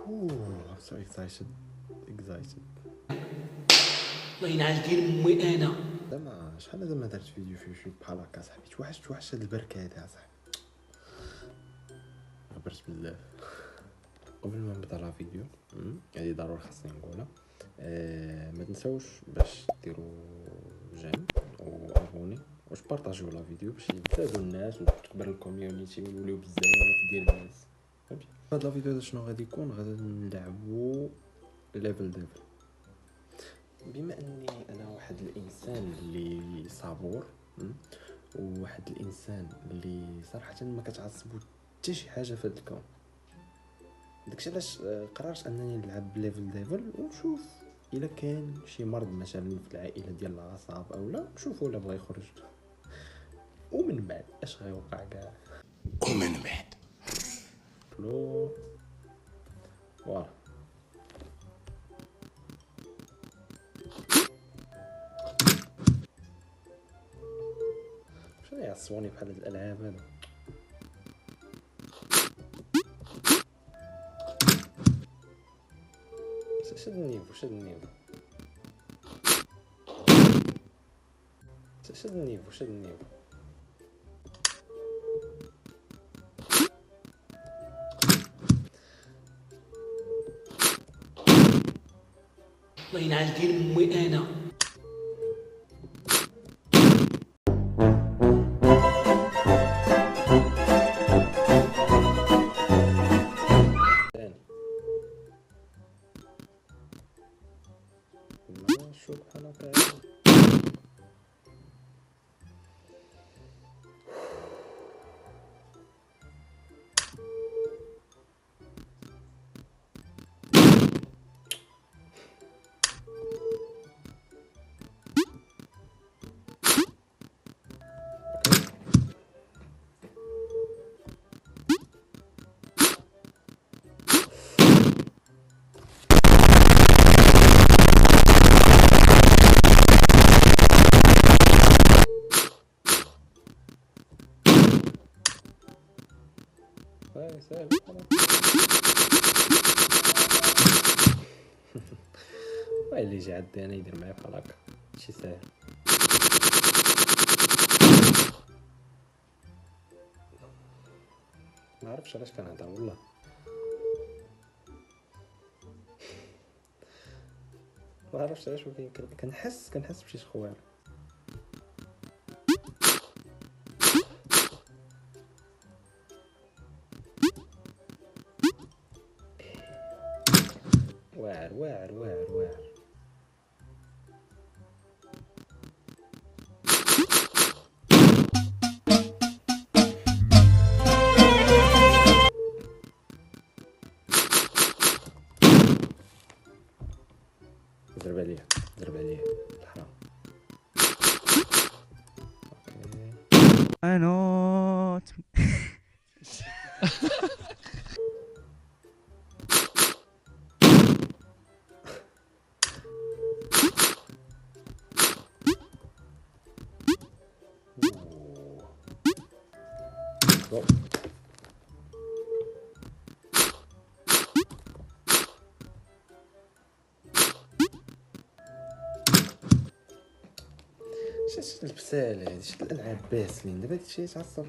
اوه so excited. الله ينعل دين امي انا. زعما شحال هذا ما درت فيديو في يوتيوب بحال هكا صاحبي. توحشت هاد البركه هذا صاحبي. غبرت بزاف. قبل ما نبدا لا فيديو هذه ضروري خاصني نقولها. ما تنساوش باش ديروا جيم وابوني واش بارطاجيو لا فيديو باش يزادوا الناس وتكبر الكوميونيتي ويوليو بزاف ديال الناس. فهمتي هاد لا فيديو هذا شنو غادي يكون؟ غادي نلعبوا ليفل ديفل. بما اني انا واحد الانسان اللي صبور وواحد الانسان اللي صراحه ما كتعصبو حتى شي حاجه في هذا الكون، داكشي علاش قررت انني نلعب ليفل ديفل ونشوف الا كان شي مرض مثلا في العائله ديال الاعصاب او لا، نشوفوا ولا بغى يخرج ومن بعد اش غيوقع كاع. ومن بعد لو فوالا شنو يعصبوني بحال هاد الالعاب هادو. شد النيفو شد النيفو شد النيفو شد النيفو. الله ينعل دين امي انا. ثاني نشوف بحال هكا. سهل واي اللي يجي عندي انا يدير معايا بحال هكا شي ساهل. ما عرفتش علاش كنهضر والله. ما عرفتش علاش ولكن كنحس بشي شخوار. واعر واعر واعر واعر. ضرب عليه الحرام. I know. شت البسالة هادي، شت الالعاب باسلين دابا هادشي يتعصب.